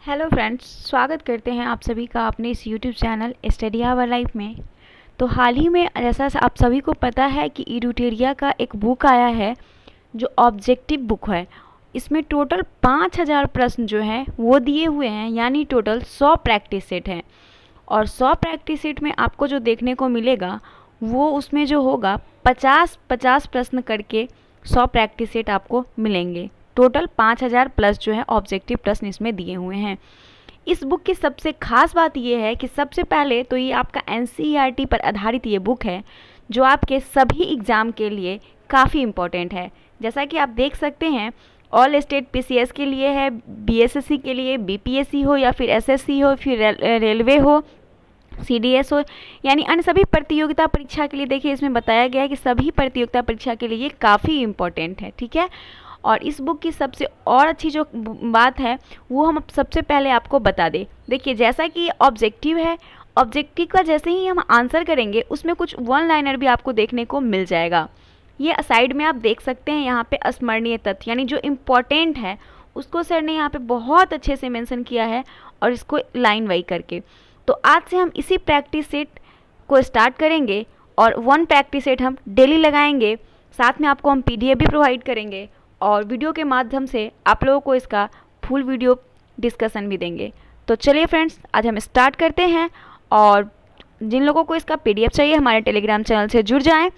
Hello friends, स्वागत करते हैं आप सभी का अपने इस YouTube channel study our life में। तो हाल ही में जैसा आप सभी को पता है कि इडुटेरिया का एक बुक आया है जो ऑब्जेक्टिव बुक है। इसमें टोटल 5000 प्रश्न जो हैं वो दिए हुए हैं, यानी टोटल 100 प्रैक्टिस सेट हैं। और 100 प्रैक्टिस सेट में आपको जो देखने को मिलेगा वो उसमें जो होगा 50-50 प्रश्न करके 100 प्रैक्टिस सेट आपको मिलेंगे। टोटल 5000 प्लस जो है ऑब्जेक्टिव प्रश्न इसमें दिए हुए हैं। इस बुक की सबसे खास बात यह है कि सबसे पहले तो ये आपका एनसीईआरटी पर आधारित ये बुक है जो आपके सभी एग्ज़ाम के लिए काफ़ी इम्पोर्टेंट है। जैसा कि आप देख सकते हैं, ऑल स्टेट पीसीएस के लिए है, बीएसएससी के लिए, बीपीएससी हो या फिर एसएससी हो, फिर रेलवे हो, सीडीएस हो, यानी अन्य सभी प्रतियोगिता परीक्षा के लिए देखिए इसमें बताया गया है कि सभी प्रतियोगिता परीक्षा के लिए ये काफ़ी इम्पोर्टेंट है। ठीक है। और इस बुक की सबसे और अच्छी जो बात है वो हम सबसे पहले आपको बता दें। देखिए, जैसा कि ऑब्जेक्टिव है, ऑब्जेक्टिव का जैसे ही हम आंसर करेंगे उसमें कुछ वन लाइनर भी आपको देखने को मिल जाएगा। ये साइड में आप देख सकते हैं, यहाँ पे स्मरणीय तथ्य यानी जो इम्पोर्टेंट है उसको सर ने यहाँ पे बहुत अच्छे से मेंशन किया है और इसको लाइन वाइज करके। तो आज से हम इसी प्रैक्टिस सेट को स्टार्ट करेंगे और 1 प्रैक्टिस सेट हम डेली लगाएंगे। साथ में आपको हम पीडीएफ भी प्रोवाइड करेंगे और वीडियो के माध्यम से आप लोगों को इसका फुल वीडियो डिस्कशन भी देंगे। तो चलिए फ्रेंड्स, आज हम स्टार्ट करते हैं। और जिन लोगों को इसका पीडीएफ चाहिए हमारे टेलीग्राम चैनल से जुड़ जाएं,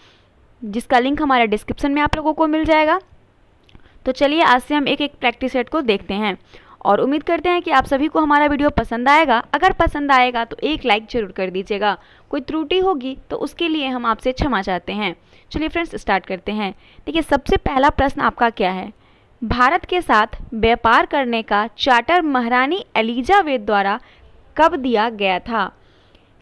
जिसका लिंक हमारे डिस्क्रिप्शन में आप लोगों को मिल जाएगा। तो चलिए आज से हम एक एक प्रैक्टिस सेट को देखते हैं और उम्मीद करते हैं कि आप सभी को हमारा वीडियो पसंद आएगा। अगर पसंद आएगा तो एक लाइक जरूर कर दीजिएगा। कोई त्रुटि होगी तो उसके लिए हम आपसे क्षमा चाहते हैं। चलिए फ्रेंड्स, स्टार्ट करते हैं। देखिए, सबसे पहला प्रश्न आपका क्या है? भारत के साथ व्यापार करने का चार्टर महारानी एलिजाबेथ द्वारा कब दिया गया था?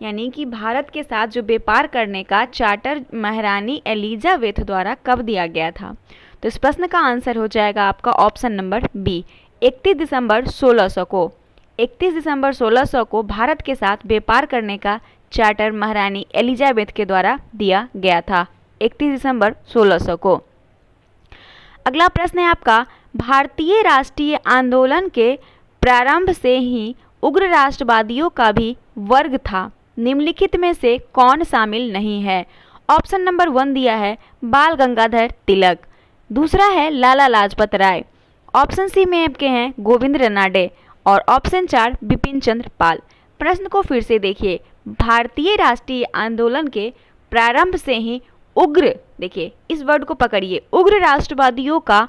यानी कि भारत के साथ जो व्यापार करने का चार्टर महारानी एलिजाबेथ द्वारा कब दिया गया था? तो इस प्रश्न का आंसर हो जाएगा आपका ऑप्शन नंबर बी, 31 दिसंबर 1600 को। 31 दिसंबर 1600 को भारत के साथ व्यापार करने का चार्टर महारानी एलिजाबेथ के द्वारा दिया गया था, 31 दिसंबर 1600 को। अगला प्रश्न है आपका, भारतीय राष्ट्रीय आंदोलन के प्रारंभ से ही उग्र राष्ट्रवादियों का भी वर्ग था। निम्नलिखित में से कौन शामिल नहीं है? ऑप्शन नंबर 1 दिया है बाल गंगाधर तिलक, दूसरा है लाला लाजपत राय, ऑप्शन सी में आपके हैं गोविंद रनाडे और ऑप्शन 4 बिपिन चंद्र पाल। प्रश्न को फिर से देखिए, भारतीय राष्ट्रीय आंदोलन के प्रारंभ से ही उग्र, देखिए इस वर्ड को पकड़िए, उग्र राष्ट्रवादियों का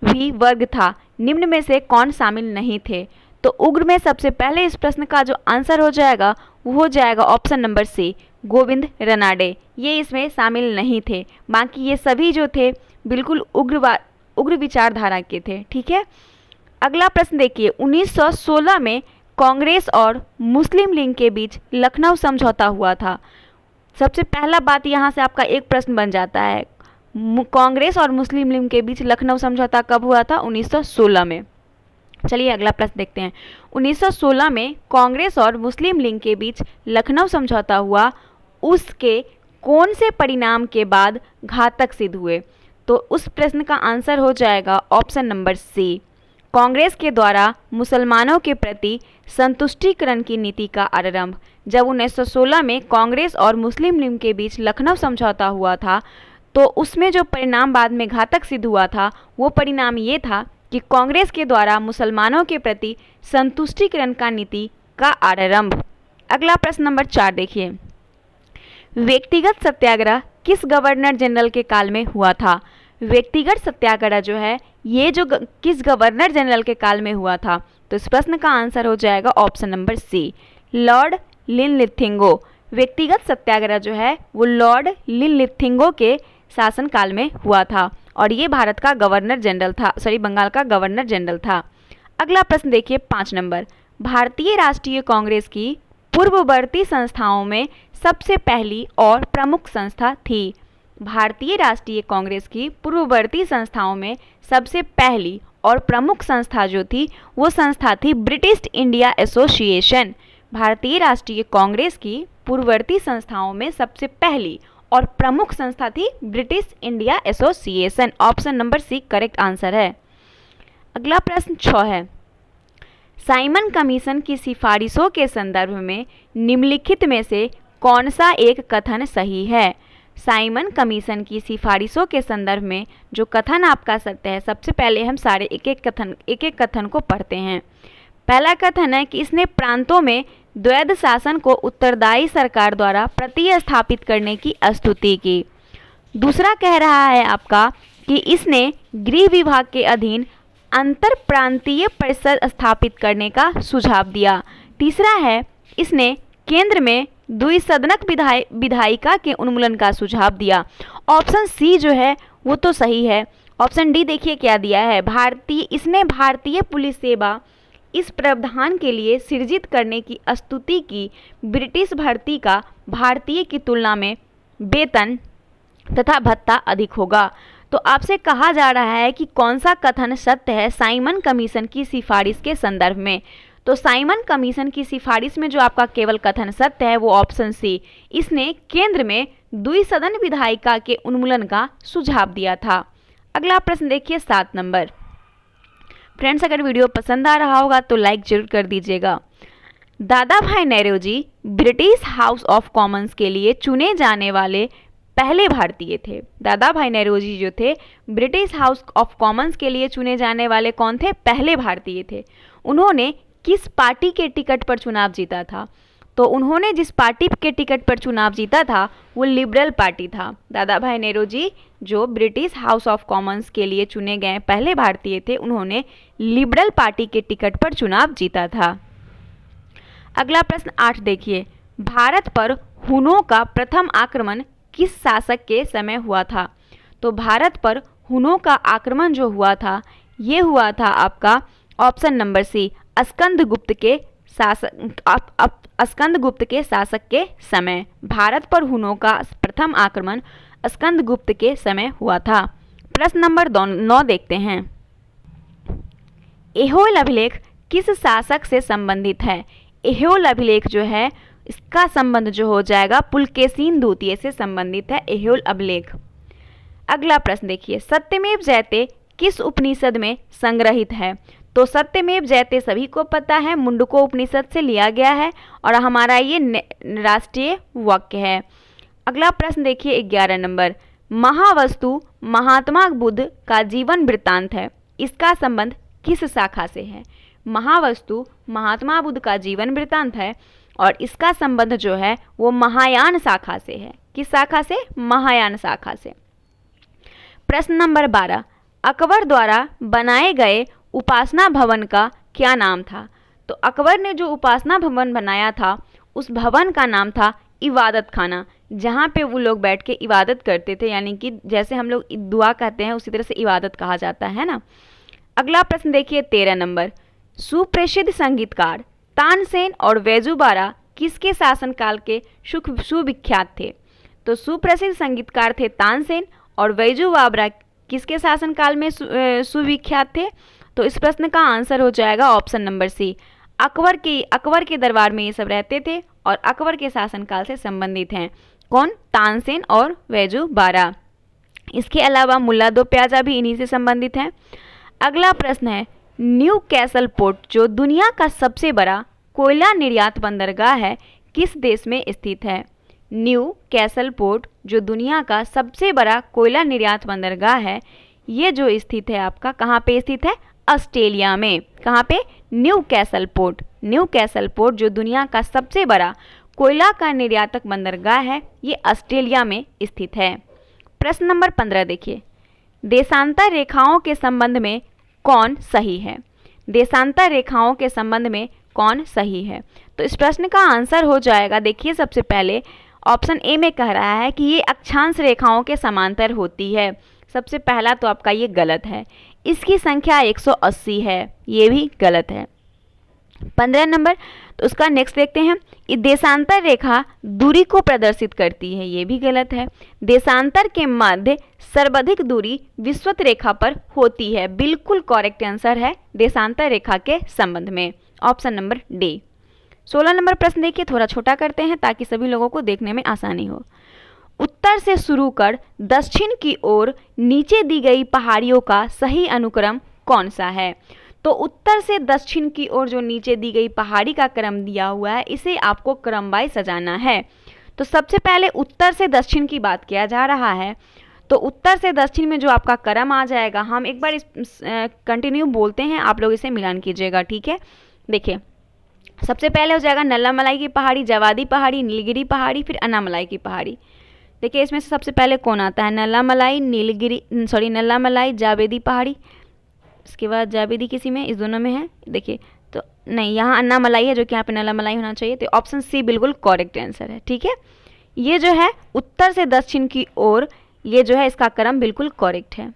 भी वर्ग था। निम्न में से कौन शामिल नहीं थे? तो उग्र में सबसे पहले इस प्रश्न का जो आंसर हो जाएगा वो हो जाएगा option number C, Govind Ranade. ये इसमें शामिल नहीं थे। बाकी ये सभी जो थे बिल्कुल उग्र विचारधारा के थे। ठीक है। अगला प्रश्न देखिए, 1916 में कांग्रेस और मुस्लिम लीग के बीच लखनऊ समझौता हुआ था। सबसे पहला बात यहाँ से आपका एक प्रश्न बन जाता है, कांग्रेस और मुस्लिम लीग के बीच लखनऊ समझौता कब हुआ था? 1916 में। चलिए अगला प्रश्न देखते हैं। 1916 में कांग्रेस और मुस्लिम लीग के बीच लखनऊ समझौता हुआ, उसके कौन से परिणाम के बाद घातक सिद्ध हुए? तो उस प्रश्न का आंसर हो जाएगा ऑप्शन नंबर सी, कांग्रेस के द्वारा मुसलमानों के प्रति संतुष्टिकरण की नीति का आरंभ। जब 1916 में कांग्रेस और मुस्लिम लीग के बीच लखनऊ समझौता हुआ था तो उसमें जो परिणाम बाद में घातक सिद्ध हुआ था वो परिणाम ये था कि कांग्रेस के द्वारा मुसलमानों के प्रति संतुष्टिकरण का नीति का आरंभ। अगला प्रश्न नंबर 4 देखिए, व्यक्तिगत सत्याग्रह किस गवर्नर जनरल के काल में हुआ था? व्यक्तिगत सत्याग्रह जो है ये जो किस गवर्नर जनरल के काल में हुआ था? तो इस प्रश्न का आंसर हो जाएगा ऑप्शन नंबर सी, लॉर्ड लिनलिथिंगो। व्यक्तिगत सत्याग्रह जो है वो लॉर्ड लिनलिथिंगो के शासनकाल में हुआ था और ये भारत का गवर्नर जनरल था, बंगाल का गवर्नर जनरल था। अगला प्रश्न देखिए 5 नंबर, भारतीय राष्ट्रीय कांग्रेस की पूर्ववर्ती संस्थाओं में सबसे पहली और प्रमुख संस्था थी। भारतीय राष्ट्रीय कांग्रेस की पूर्ववर्ती संस्थाओं में सबसे पहली और प्रमुख संस्था जो थी वो संस्था थी ब्रिटिश इंडिया एसोसिएशन। भारतीय राष्ट्रीय कांग्रेस की पूर्ववर्ती संस्थाओं में सबसे पहली और प्रमुख संस्था थी British India Association. Option number C correct answer है। अगला प्रश्न 6 है, साइमन कमीशन की सिफारिशों के संदर्भ में निम्नलिखित में से कौन सा एक कथन सही है? साइमन कमीशन की सिफारिशों के संदर्भ में जो कथन आपका सत्य है, सबसे पहले हम सारे एक एक कथन को पढ़ते हैं। पहला कथन है कि इसने प्रांतों में द्वैध शासन को उत्तरदायी सरकार द्वारा प्रतिस्थापित करने की स्तुति की। दूसरा कह रहा है आपका कि इसने गृह विभाग के अधीन अंतर प्रांतीय परिषद स्थापित करने का सुझाव दिया। तीसरा है इसने केंद्र में द्विसदनक विधायिका के उन्मूलन का सुझाव दिया। ऑप्शन सी जो है वो तो सही है। ऑप्शन डी देखिए क्या दिया है, इसने भारतीय पुलिस सेवा इस प्रावधान के लिए सृजित करने की स्तुति की। ब्रिटिश भर्ती का भारतीय की तुलना में वेतन तथा भत्ता अधिक होगा। तो आपसे कहा जा रहा है कि कौन सा कथन सत्य है साइमन कमीशन की सिफारिश के संदर्भ में। तो साइमन कमीशन की सिफारिश में जो आपका केवल कथन सत्य है वो ऑप्शन सी, इसने केंद्र में द्विसदन विधायिका के उन्मूलन का सुझाव दिया था। अगला प्रश्न देखिए 7 नंबर। फ्रेंड्स, अगर वीडियो पसंद आ रहा होगा तो लाइक जरूर कर दीजिएगा। दादा भाई नेरोजी ब्रिटिश हाउस ऑफ कॉमन्स के लिए चुने जाने वाले पहले भारतीय थे। दादा भाई नेरोजी जो थे ब्रिटिश हाउस ऑफ कॉमन्स के लिए चुने जाने वाले कौन थे? पहले भारतीय थे। उन्होंने किस पार्टी के टिकट पर चुनाव जीता था? तो उन्होंने जिस पार्टी के टिकट पर चुनाव जीता था वो लिबरल पार्टी था। दादा भाई नेरोजी जो ब्रिटिश हाउस ऑफ कॉमन्स के लिए चुने गए पहले भारतीय थे, उन्होंने लिबरल पार्टी के टिकट पर चुनाव जीता था। अगला प्रश्न 8 देखिए। भारत पर हुनों का प्रथम आक्रमण किस शासक के समय हुआ था? तो भारत पर हुनों का आक्रमण जो हुआ था ये हुआ था आपका ऑप्शन नंबर सी, स्कंदगुप्त के शासक के समय। भारत पर हुनों का प्रथम आक्रमण स्कंदगुप्त के समय हुआ था। प्रश्न नंबर 9 देखते हैं। ऐहोल अभिलेख किस शासक से संबंधित है? ऐहोल अभिलेख जो है इसका संबंध जो हो जाएगा पुलकेशिन द्वितीय से संबंधित है ऐहोल अभिलेख। अगला प्रश्न देखिए। सत्यमेव जयते किस उपनिषद में संग्रहित है? तो सत्यमेव जयते सभी को पता है मुंडको उपनिषद से लिया गया है और हमारा ये राष्ट्रीय वाक्य है। अगला प्रश्न देखिए 11 नंबर। महावस्तु महात्मा बुद्ध का जीवन वृत्तांत है, इसका संबंध किस शाखा से है? महावस्तु महात्मा बुद्ध का जीवन वृत्तांत है और इसका संबंध जो है वो महायान शाखा से है। किस शाखा से? महायान शाखा से। प्रश्न नंबर 12। अकबर द्वारा बनाए गए उपासना भवन का क्या नाम था? तो अकबर ने जो उपासना भवन बनाया था उस भवन का नाम था इबादत खाना, जहाँ पे वो लोग बैठ के इबादत करते थे, यानी कि जैसे हम लोग दुआ कहते हैं उसी तरह से इबादत कहा जाता है ना। अगला प्रश्न देखिए 13 नंबर। सुप्रसिद्ध संगीतकार तानसेन और बैजू बावरा किसके शासनकाल के सुविख्यात थे? तो सुप्रसिद्ध संगीतकार थे तानसेन और बैजू बावरा किसके शासनकाल में सुविख्यात थे? तो इस प्रश्न का आंसर हो जाएगा ऑप्शन नंबर सी, अकबर के दरबार में ये सब रहते थे और अकबर के शासनकाल से संबंधित हैं। कौन? तानसेन और बैजू बावरा। इसके अलावा मुल्ला दो प्याजा भी इन्हीं से संबंधित हैं। अगला प्रश्न है। न्यू कैसल पोर्ट जो दुनिया का सबसे बड़ा कोयला निर्यात बंदरगाह है किस देश में स्थित है? न्यू कैसल पोर्ट जो दुनिया का सबसे बड़ा कोयला निर्यात बंदरगाह है ये जो स्थित है आपका कहाँ पे स्थित है? ऑस्ट्रेलिया में। कहाँ पे? New castle port. New castle port जो दुनिया का सबसे बड़ा कोयला का निर्यातक बंदरगाह है ये ऑस्ट्रेलिया में स्थित है। प्रश्न नंबर 15 देखिए। देशांतर रेखाओं के संबंध में कौन सही है? देशांतर रेखाओं के संबंध में कौन सही है? तो इस प्रश्न का आंसर हो जाएगा, देखिए सबसे पहले ऑप्शन ए में कह रहा है कि ये अक्षांश रेखाओं के समांतर होती है। सबसे पहला तो आपका ये गलत है। इसकी संख्या 180 है, ये भी गलत है। 15 नंबर, तो उसका नेक्स्ट देखते हैं। देशांतर रेखा दूरी को प्रदर्शित करती है, ये भी गलत है। देशांतर के मध्य सर्वाधिक दूरी विषुवत रेखा पर होती है, बिल्कुल करेक्ट आंसर है देशांतर रेखा के संबंध में, ऑप्शन नंबर डी। 16 नंबर प्रश्न देखिए, थोड़ा छोटा करते हैं ताकि सभी लोगों को देखने में आसानी हो। उत्तर से शुरू कर दक्षिण की ओर नीचे दी गई पहाड़ियों का सही अनुक्रम कौन सा है? तो तो उत्तर से दक्षिण की ओर जो नीचे दी गई पहाड़ी का क्रम दिया हुआ है, इसे आपको क्रम वाइज सजाना है। तो सबसे पहले उत्तर से दक्षिण की बात किया जा रहा है, तो उत्तर से दक्षिण में जो आपका क्रम आ जाएगा, हम एक बार इस कंटिन्यू बोलते हैं, आप लोग इसे मिलान कीजिएगा, ठीक है। देखिए, सबसे पहले हो जाएगा नल्लामलाई की पहाड़ी, जवादी पहाड़ी, नीलगिरी पहाड़ी, फिर अन्नामलाई की पहाड़ी। देखिए, इसमें से सबसे पहले कौन आता है? नल्लामलाई, नल्लामलाई, जावेदी पहाड़ी, इसके बाद जावेदी किसी में, इस दोनों में है। देखिए, तो नहीं, यहाँ अन्नामलाई है, जो कि यहाँ पे नल्लामलाई होना चाहिए। तो ऑप्शन सी बिल्कुल करेक्ट आंसर है, ठीक है। ये जो है उत्तर से दक्षिण की ओर, ये जो है इसका क्रम बिल्कुल करेक्ट है।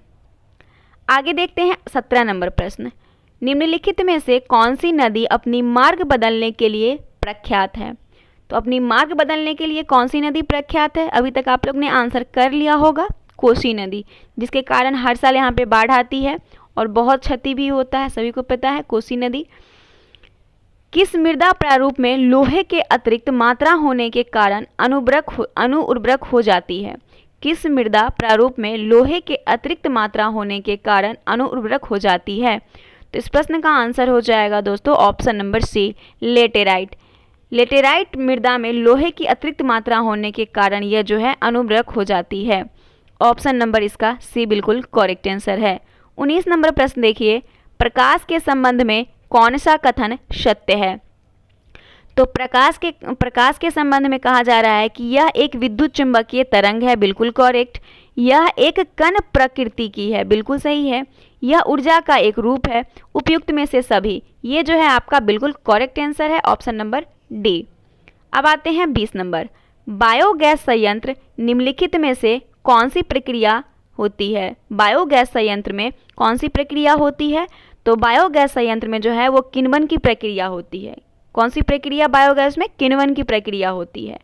आगे देखते हैं 17 नंबर प्रश्न। निम्नलिखित में से कौन सी नदी अपनी मार्ग बदलने के लिए प्रख्यात है? तो अपनी मार्ग बदलने के लिए कौन सी नदी प्रख्यात है? अभी तक आप लोग ने आंसर कर लिया होगा, कोसी नदी, जिसके कारण हर साल यहाँ पे बाढ़ आती है और बहुत क्षति भी होता है, सभी को पता है। कोसी नदी किस मृदा प्रारूप में लोहे के अतिरिक्त मात्रा होने के कारण अनुउर्वरक हो जाती है? किस मृदा प्रारूप में लोहे के अतिरिक्त मात्रा होने के कारण अनुउर्वरक हो जाती है? तो इस प्रश्न का आंसर हो जाएगा दोस्तों option number C, laterite. Laterite मृदा में लोहे की अतिरिक्त मात्रा होने के कारण यह जो है अनुउर्वरक हो जाती है। ऑप्शन नंबर इसका सी बिल्कुल करेक्ट आंसर है। 19 नंबर प्रश्न देखिए, प्रकाश के संबंध में कौन सा कथन सत्य है? तो प्रकाश के संबंध में कहा जा रहा है कि यह एक विद्युत चुंबकीय तरंग है, बिल्कुल करेक्ट। यह एक कण प्रकृति की है, बिल्कुल सही है। यह ऊर्जा का एक रूप है, उपयुक्त में से सभी, ये जो है आपका बिल्कुल करेक्ट आंसर है, ऑप्शन नंबर डी। अब आते हैं 20 नंबर। बायोगैस संयंत्र निम्नलिखित में से कौन सी प्रक्रिया होती है? बायोगैस संयंत्र में कौन सी प्रक्रिया होती है? तो बायोगैस संयंत्र में जो है वो किण्वन की प्रक्रिया होती है। कौन सी प्रक्रिया बायोगैस में? किण्वन की प्रक्रिया होती है।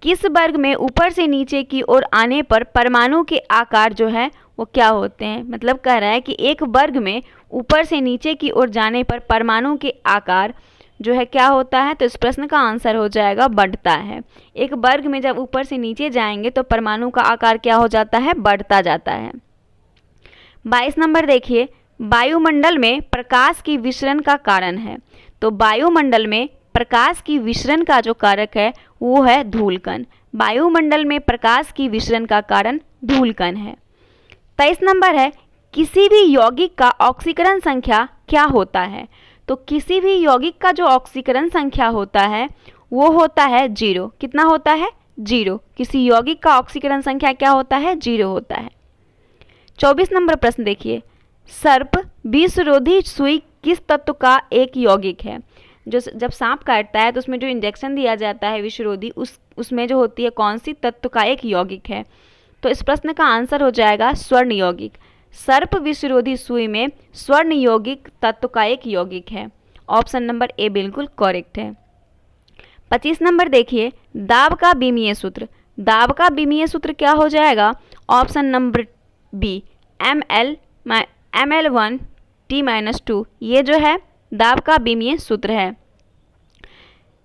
किस वर्ग में ऊपर से नीचे की ओर आने पर परमाणु के आकार जो है वो क्या होते हैं? मतलब कह रहा है कि एक वर्ग में ऊपर से नीचे की ओर जाने पर परमाणु के आकार जो है क्या होता है? तो इस प्रश्न का आंसर हो जाएगा बढ़ता है। एक वर्ग में जब ऊपर से नीचे जाएंगे तो परमाणु का आकार क्या हो जाता है? बढ़ता जाता है। 22 नंबर देखिए, वायुमंडल में प्रकाश की विसरण का कारण है। तो वायुमंडल में प्रकाश की विसरण का जो कारक है वो है धूलकण। वायुमंडल में प्रकाश की विसरण का कारण धूलकण है। 23 नंबर है, किसी भी यौगिक का ऑक्सीकरण संख्या क्या होता है? तो किसी भी यौगिक का जो ऑक्सीकरण संख्या होता है वो होता है 0। कितना होता है? 0। किसी यौगिक का ऑक्सीकरण संख्या क्या होता है? 0 होता है। 24 नंबर प्रश्न देखिए, सर्प विषरोधी सुई किस तत्व का एक यौगिक है? जो जब सांप काटता है तो उसमें जो इंजेक्शन दिया जाता है विषरोधी, उसमें जो होती है कौन सी तत्व का एक यौगिक है? तो इस प्रश्न का आंसर हो जाएगा स्वर्ण यौगिक। सर्प विषरोधी सुई में स्वर्ण यौगिक तत्व का एक यौगिक है। ऑप्शन नंबर ए बिल्कुल करेक्ट है। 25 नंबर देखिए, दाब का विमीय सूत्र। दाब का विमीय सूत्र क्या हो जाएगा? Option number B, ml1 T-2, ये जो है दाब का विमीय सूत्र है।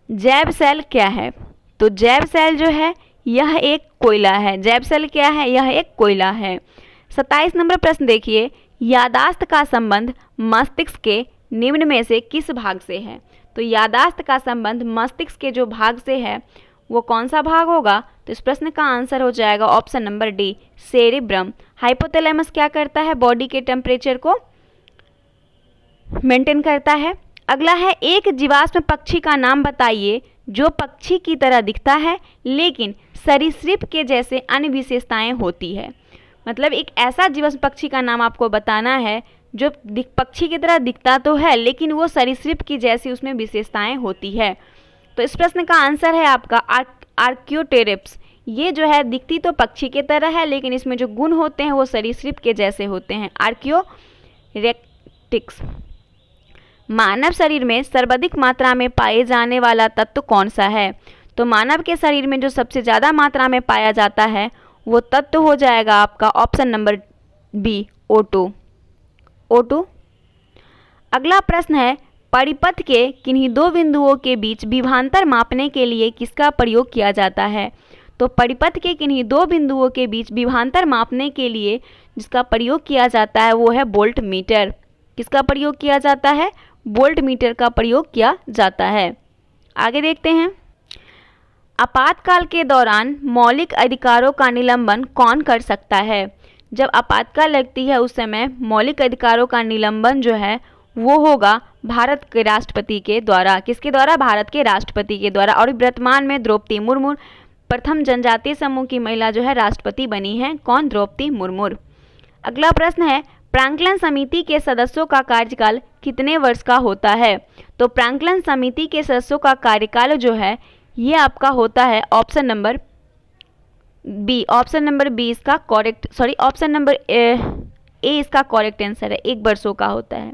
जैव सेल क्या है? तो जैव सेल जो है यह एक कोयला है। जैव सेल क्या है? यह एक कोयला है। 27 नंबर प्रश्न देखिए, यादाश्त का संबंध मस्तिष्क के निम्न में से किस भाग से है? तो यादाश्त का संबंध मस्तिष्क के जो भाग से है वो कौन सा भाग होगा? तो इस प्रश्न का आंसर हो जाएगा option number D, cerebrum. Hypothalamus क्या करता है? बॉडी के टेम्परेचर को मेंटेन करता है। अगला है, एक जीवाश्म पक्षी का नाम बताइए जो पक्षी की तरह दिखता है लेकिन सरीसृप के जैसे अन्य विशेषताएं होती है। मतलब एक ऐसा जीवाश्म पक्षी का नाम आपको बताना है जो पक्षी की तरह दिखता तो है लेकिन वो सरीसृप की जैसी उसमें विशेषताएं होती है। तो इस प्रश्न का आंसर है आपका आर्कियोटेरिप्स। ये जो है दिखती तो पक्षी की तरह है लेकिन इसमें जो गुण होते हैं वो सरीसृप के जैसे होते हैं, आर्कियोरेक्टिक्स। मानव शरीर में सर्वाधिक मात्रा में पाए जाने वाला तत्व कौन सा है? तो मानव के शरीर में जो सबसे ज़्यादा मात्रा में पाया जाता है वो तत्व हो जाएगा आपका ऑप्शन नंबर बी, O2। अगला प्रश्न है, परिपथ के किन्हीं दो बिंदुओं के बीच विभवांतर मापने के लिए किसका प्रयोग किया जाता है? तो परिपथ के किन्हीं दो बिंदुओं के बीच विभवांतर मापने के लिए जिसका प्रयोग किया जाता है वो है वोल्ट मीटर। किसका प्रयोग किया जाता है? वोल्ट मीटर का प्रयोग किया जाता है। आगे देखते हैं, आपातकाल के दौरान मौलिक अधिकारों का निलंबन कौन कर सकता है? जब आपातकाल लगती है उस समय मौलिक अधिकारों का निलंबन जो है वो होगा भारत के राष्ट्रपति के द्वारा। किसके द्वारा? भारत के राष्ट्रपति के द्वारा। और वर्तमान में द्रौपदी मुर्मू प्रथम जनजातीय समूह की महिला जो है राष्ट्रपति बनी है। कौन? द्रौपदी मुर्मू। अगला प्रश्न है, प्राक्कलन समिति के सदस्यों का कार्यकाल कितने वर्ष का होता है? तो प्राक्कलन समिति के सदस्यों का कार्यकाल जो है ये आपका होता है option number B. Option number B इसका correct, sorry option number A इसका करेक्ट आंसर है, 1 वर्षों का होता है।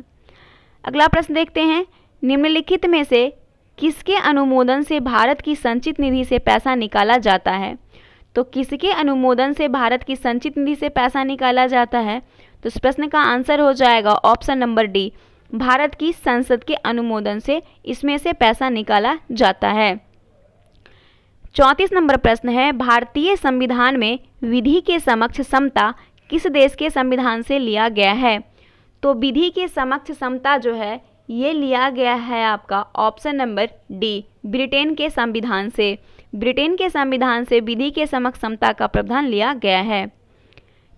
अगला प्रश्न देखते हैं, निम्नलिखित में से किसके अनुमोदन से भारत की संचित निधि से पैसा निकाला जाता है? तो किसके अनुमोदन से भारत की संचित निधि से पैसा निकाला जाता है? तो इस प्रश्न का आंसर हो जाएगा ऑप्शन नंबर डी, भारत की संसद के अनुमोदन से इसमें से पैसा निकाला जाता है। 34 नंबर प्रश्न है, भारतीय संविधान में विधि के समक्ष समता किस देश के संविधान से लिया गया है? तो विधि के समक्ष समता जो है ये लिया गया है आपका ऑप्शन नंबर डी, ब्रिटेन के संविधान से। ब्रिटेन के संविधान से विधि के समक्ष समता का प्रावधान लिया गया है।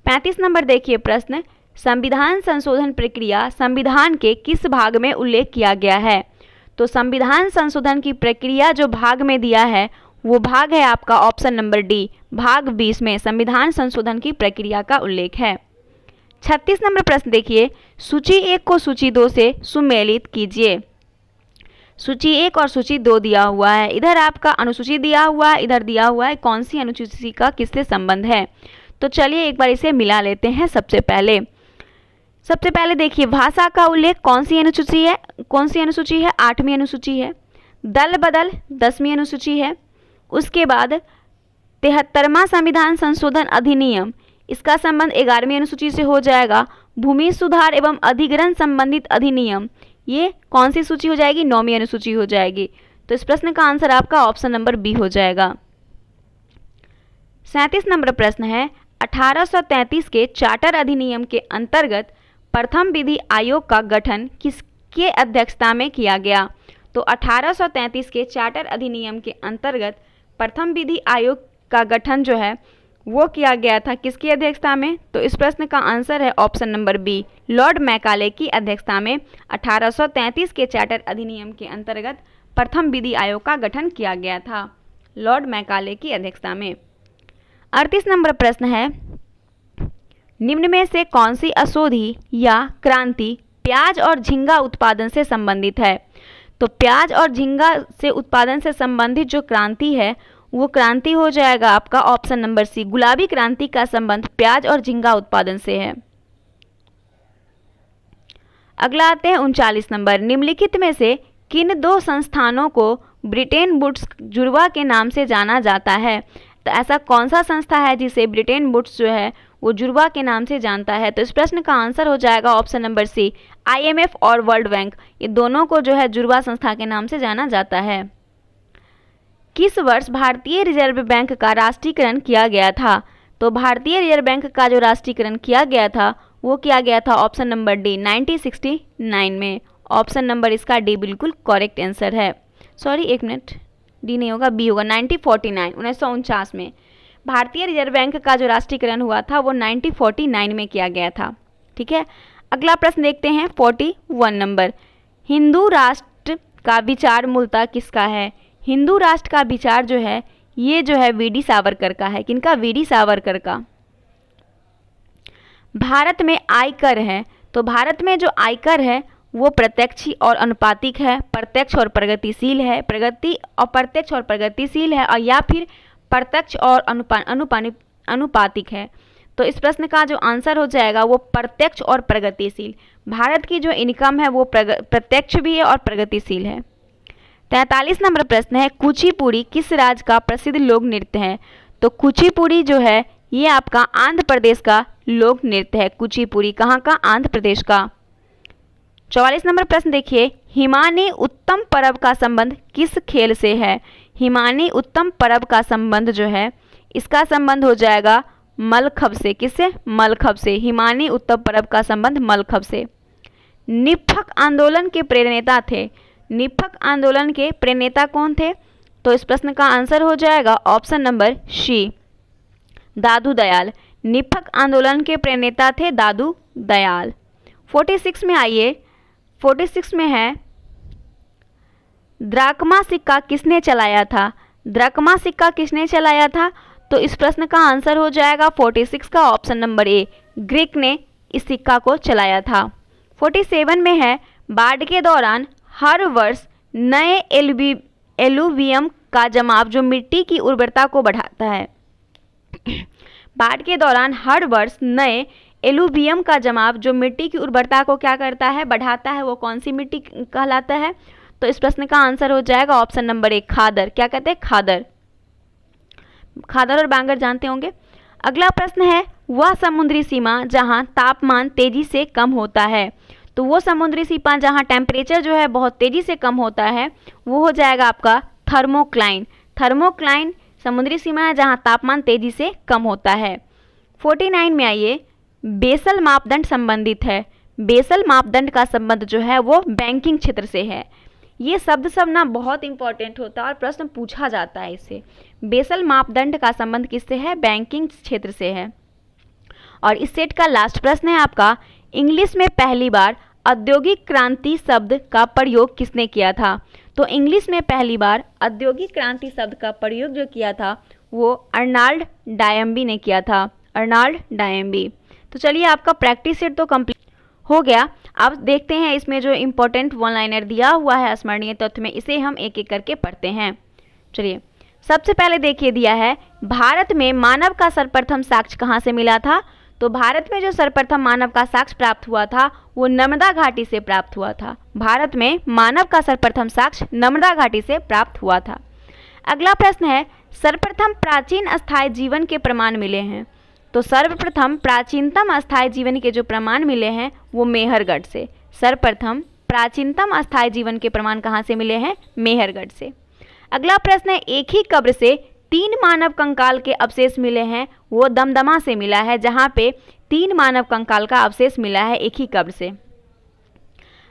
35 नंबर देखिए प्रश्न, संविधान संशोधन प्रक्रिया संविधान के किस भाग में उल्लेख किया गया है? तो संविधान संशोधन की प्रक्रिया जो भाग में दिया है वो भाग है आपका ऑप्शन नंबर डी, भाग 20 में संविधान संशोधन की प्रक्रिया का उल्लेख है। 36 नंबर प्रश्न देखिए, सूची 1 को सूची 2 से सुमेलित कीजिए। सूची 1 और सूची 2 दिया हुआ है, इधर आपका अनुसूची दिया हुआ है, इधर दिया हुआ है कौन सी अनुसूची का किससे संबंध है। तो चलिए एक बार इसे मिला लेते हैं। सबसे पहले देखिए भाषा का उल्लेख कौन सी अनुसूची है? 8वीं अनुसूची है। दल बदल 10वीं अनुसूची है। उसके बाद 73वां संविधान संशोधन अधिनियम, इसका संबंध 11वीं अनुसूची से हो जाएगा। भूमि सुधार एवं अधिग्रहण संबंधित अधिनियम, ये कौन सी सूची हो जाएगी? 9वीं अनुसूची हो जाएगी। तो इस प्रश्न का आंसर आपका ऑप्शन नंबर बी हो जाएगा। 37 नंबर प्रश्न है, 1833 के चार्टर अधिनियम के अंतर्गत प्रथम विधि आयोग का गठन किसके अध्यक्षता में किया गया? तो 1833 के चार्टर अधिनियम के अंतर्गत प्रथम विधि आयोग का गठन जो है वो किया गया था किसकी अध्यक्षता में? तो इस प्रश्न का आंसर है option number B, Lord Macaulay की अध्यक्षता में 1833 के चार्टर अधिनियम के अंतर्गत प्रथम विधि आयोग का गठन किया गया था, लॉर्ड मैकाले की अध्यक्षता में। 38 नंबर प्रश्न है, निम्न में से कौन सी अशोधी या क्रांति प्याज और झींगा उत्पादन से संबंधित है? तो प्याज और झींगा से उत्पादन से संबंधित जो क्रांति है वो क्रांति हो जाएगा आपका ऑप्शन नंबर सी, गुलाबी क्रांति का संबंध प्याज और झींगा उत्पादन से है। अगला आते हैं 39 नंबर, निम्नलिखित में से किन 2 संस्थानों को ब्रिटेन वुड्स जुड़वा के नाम से जाना जाता है? तो ऐसा कौन सा संस्था है जिसे ब्रिटेन वुड्स जो है वो जुड़वा के नाम से जानता है? तो इस प्रश्न का आंसर हो जाएगा ऑप्शन नंबर सी, IMF और वर्ल्ड बैंक, ये दोनों को जो है जुड़वा संस्था के नाम से जाना जाता है। किस वर्ष भारतीय रिजर्व बैंक का राष्ट्रीयकरण किया गया था? तो भारतीय रिजर्व बैंक का जो राष्ट्रीयकरण किया गया था वो किया गया था ऑप्शन नंबर डी, 1969 में। ऑप्शन नंबर इसका डी बिल्कुल करेक्ट आंसर है। सॉरी एक मिनट, डी नहीं होगा, बी होगा, 1949 में भारतीय रिजर्व बैंक का जो राष्ट्रीयकरण हुआ था वो 1949 में किया गया था। ठीक है, अगला प्रश्न देखते हैं 41 नंबर, हिंदू राष्ट्र का विचार मूलतः किसका है? हिंदू राष्ट्र का विचार जो है ये जो है वीडी सावरकर का है। किनका? वीडी सावरकर का। भारत में आयकर है, तो भारत में जो आयकर है वो प्रत्यक्ष और अनुपातिक है, प्रत्यक्ष और प्रगतिशील है, प्रत्यक्ष और प्रगतिशील है, और या फिर प्रत्यक्ष और अनुपातिक है। तो इस प्रश्न का जो आंसर हो जाएगा वो प्रत्यक्ष और प्रगतिशील। भारत की जो इनकम है वो प्रत्यक्ष भी है और प्रगतिशील है। 43 नंबर प्रश्न है, कुचिपुड़ी किस राज्य का प्रसिद्ध लोक नृत्य है? तो कुचिपुड़ी जो है ये आपका आंध्र प्रदेश का लोक नृत्य है। कुचिपुड़ी कहाँ का? आंध्र प्रदेश का। 44 नंबर प्रश्न देखिए, हिमानी उत्तम पर्व का संबंध किस खेल से है? हिमानी उत्तम पर्व का संबंध जो है इसका संबंध हो जाएगा मलखंभ से। किससे? मलखंभ से। हिमानी उत्तम पर्व का संबंध मलखंभ से। निफ्फक आंदोलन के प्रेरणेता थे? निफ्फक आंदोलन के प्रेरणेता कौन थे? तो इस प्रश्न का आंसर हो जाएगा ऑप्शन नंबर सी, दादू दयाल। निफ्फक आंदोलन के प्रेरणेता थे दादू दयाल। 46 में आइए, 46 में है द्राकमा सिक्का किसने चलाया था? द्राकमा सिक्का किसने चलाया था? तो इस प्रश्न का आंसर हो जाएगा 46 का ऑप्शन नंबर ए, ग्रीक ने इस सिक्का को चलाया था। 47 में है बाढ़ के दौरान हर वर्ष नए एलुवियम का जमाव जो मिट्टी की उर्वरता को बढ़ाता है। बाढ़ के दौरान हर वर्ष नए एलुवियम का जमाव जो मिट्टी की उर्वरता को क्या करता है? बढ़ाता है। वो कौन सी मिट्टी कहलाता है? तो इस प्रश्न का आंसर हो जाएगा ऑप्शन नंबर ए, खादर। क्या कहते हैं? खादर। खादर और बांगर जानते होंगे। अगला प्रश्न है वह समुद्री सीमा जहां तापमान तेजी से कम होता है। तो वो समुद्री सीमा जहां टेम्परेचर जो है बहुत तेजी से कम होता है वो हो जाएगा आपका थर्मोक्लाइन। थर्मोक्लाइन समुद्री सीमा है जहां तापमान तेजी से कम होता है। 49 में आइए, बेसल मापदंड संबंधित है। बेसल मापदंड का संबंध जो है वो बैंकिंग क्षेत्र से है। ये शब्द सब ना बहुत इंपॉर्टेंट होता है और प्रश्न पूछा जाता है इससे। बेसल मापदंड का संबंध किससे है? बैंकिंग क्षेत्र से है। और इस सेट का लास्ट प्रश्न है आपका, इंग्लिश में पहली बार औद्योगिक क्रांति शब्द का प्रयोग किसने किया था? तो इंग्लिश में पहली बार औद्योगिक क्रांति शब्द का प्रयोग जो किया था वो अर्नाल्ड डायम्बी ने किया था। अर्नाल्ड डायम्बी। तो चलिए आपका प्रैक्टिस सेट तो कंप्लीट हो गया। अब देखते हैं इसमें जो इम्पोर्टेंट वन लाइनर दिया हुआ है स्मरणीय तथ्य में, इसे हम एक एक करके पढ़ते हैं। चलिए सबसे पहले देखिए दिया है, भारत में मानव का सर्वप्रथम साक्ष्य कहाँ से मिला था? तो भारत में जो सर्वप्रथम मानव का साक्ष्य प्राप्त हुआ था वो नर्मदा घाटी से प्राप्त हुआ था। भारत में मानव का सर्वप्रथम साक्ष्य नर्मदा घाटी से प्राप्त हुआ था। अगला प्रश्न है, सर्वप्रथम प्राचीन अस्थायी जीवन के प्रमाण मिले हैं। तो सर्वप्रथम प्राचीनतम अस्थायी जीवन के जो प्रमाण मिले हैं वो मेहरगढ़ से। सर्वप्रथम प्राचीनतम अस्थायी जीवन के प्रमाण कहाँ से मिले हैं? मेहरगढ़ से। अगला प्रश्न है, एक ही कब्र से 3 मानव कंकाल के अवशेष मिले हैं, वो दमदमा से मिला है, जहाँ पे 3 मानव कंकाल का अवशेष मिला है एक ही कब्र से।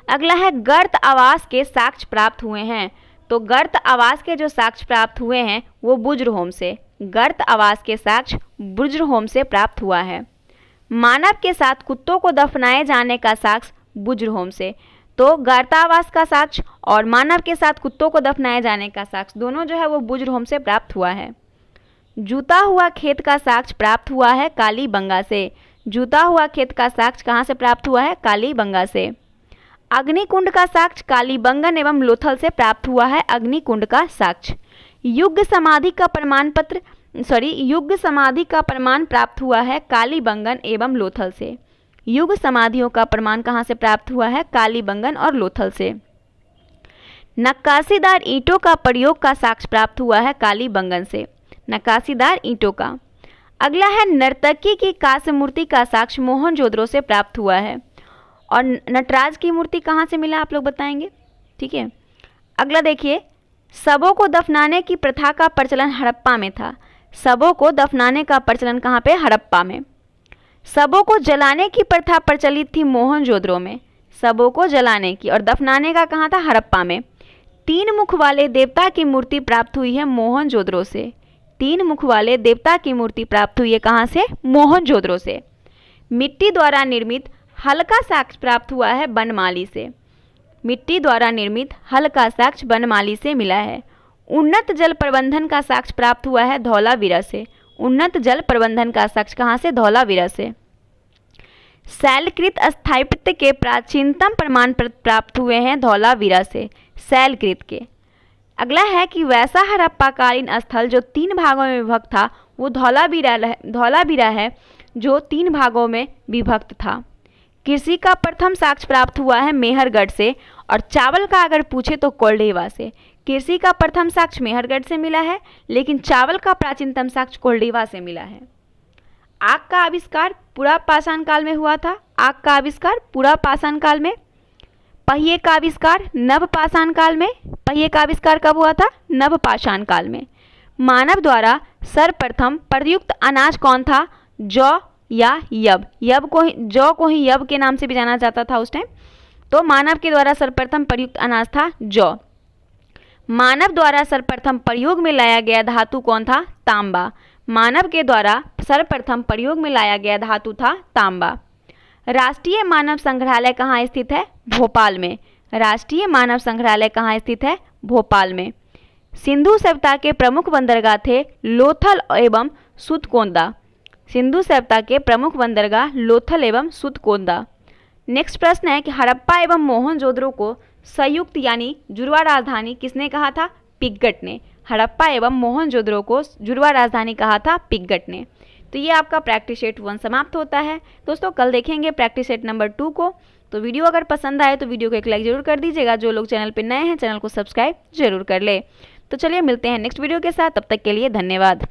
अगला है, गर्त आवास के साक्ष्य प्राप्त हुए हैं। तो गर्त आवास के जो साक्ष्य प्राप्त हुए हैं वो बुज्रहोम से। गर्त आवास के साक्ष्य बुज्रहोम से प्राप्त हुआ है। मानव के साथ कुत्तों को दफनाए जाने का साक्ष्य बुज्रहोम से। तो गर्तावास का साक्ष्य और मानव के साथ कुत्तों को दफनाए जाने का साक्ष्य दोनों जो है वो बुज्रहोम से प्राप्त हुआ है। जूता हुआ खेत का साक्ष्य प्राप्त हुआ है कालीबंगा से। जूता हुआ खेत का साक्ष्य कहाँ से प्राप्त हुआ है? कालीबंगा से। अग्निकुंड का साक्ष्य कालीबंगन एवं लोथल से प्राप्त हुआ है। अग्निकुंड का साक्ष्य। युग समाधि का प्रमाण प्राप्त हुआ है कालीबंगन एवं लोथल से। युग समाधियों का प्रमाण कहाँ से प्राप्त हुआ है? कालीबंगन और लोथल से। नक्काशीदार ईंटों का प्रयोग का साक्ष्य प्राप्त हुआ है कालीबंगन से। नक्काशीदार ईंटों का। अगला है, नर्तकी की कांस्य मूर्ति का साक्ष्य मोहनजोदड़ो से प्राप्त हुआ है। और नटराज की मूर्ति कहाँ से मिला आप लोग बताएंगे? ठीक है। अगला देखिए, शवों को दफनाने की प्रथा का प्रचलन हड़प्पा में था। शवों को दफनाने का प्रचलन कहाँ पे? हड़प्पा में। शवों को जलाने की प्रथा प्रचलित थी मोहनजोदड़ो में। शवों को जलाने की और दफनाने का कहाँ था? हड़प्पा में। 3 मुख वाले देवता की मूर्ति प्राप्त हुई है मोहनजोदड़ो से। 3 मुख वाले देवता की मूर्ति प्राप्त हुई है कहाँ से? मोहनजोदड़ो से। मिट्टी द्वारा निर्मित हल का साक्ष्य प्राप्त हुआ है बनमाली से। मिट्टी द्वारा निर्मित हल का साक्ष्य बनमाली से मिला है। उन्नत जल प्रबंधन का साक्ष्य प्राप्त हुआ है धौलावीरा से। उन्नत जल प्रबंधन का साक्ष्य कहाँ से? धौलावीरा से। शैलकृत स्थापत्य के प्राचीनतम प्रमाण प्राप्त हुए हैं धौलावीरा से। शैलकृत के। अगला है कि वैसा हड़प्पाकालीन स्थल जो 3 भागों में विभक्त था वो धौलावीरा है जो 3 भागों में विभक्त था। कृषि का प्रथम साक्ष्य प्राप्त हुआ है मेहरगढ़ से। और चावल का अगर पूछे तो कोल्डेवा से। कृषि का प्रथम साक्ष्य मेहरगढ़ से मिला है, लेकिन चावल का प्राचीनतम साक्ष्य कोल्डेवा से मिला है। आग का आविष्कार पूरा पाषाण काल में हुआ था। आग का आविष्कार पूरा पाषाण काल में। पहिए का आविष्कार नव पाषाण काल में। पहिए का आविष्कार कब हुआ था? नव पाषाण काल में। मानव द्वारा सर्वप्रथम प्रयुक्त अनाज कौन था? जौ या यब। जौ को ही यब के नाम से भी जाना जाता था उस टाइम। तो मानव के द्वारा सर्वप्रथम प्रयुक्त अनाज था जौ। मानव द्वारा सर्वप्रथम प्रयोग में लाया गया धातु कौन था? तांबा। मानव के द्वारा सर्वप्रथम प्रयोग में लाया गया धातु था तांबा। राष्ट्रीय मानव संग्रहालय कहाँ स्थित है? भोपाल में। राष्ट्रीय मानव संग्रहालय कहाँ स्थित है? भोपाल में। सिंधु सभ्यता के प्रमुख बंदरगाह थे लोथल एवं सुतकोंदा। सिंधु सभ्यता के प्रमुख बंदरगाह लोथल एवं सुतकोंदा। नेक्स्ट प्रश्न है कि हड़प्पा एवं मोहनजोदड़ो को संयुक्त यानी जुड़वा राजधानी किसने कहा था? पिग्गट ने। हड़प्पा एवं मोहनजोदड़ो को जुड़वा राजधानी कहा था पिग्गट ने। तो ये आपका प्रैक्टिस सेट 1 समाप्त होता है। दोस्तों कल देखेंगे प्रैक्टिस सेट नंबर 2 को। तो वीडियो अगर पसंद आए तो वीडियो को एक लाइक जरूर कर दीजिएगा। जो लोग चैनल पर नए हैं चैनल को सब्सक्राइब जरूर कर ले। तो चलिए मिलते हैं नेक्स्ट वीडियो के साथ, तब तक के लिए धन्यवाद।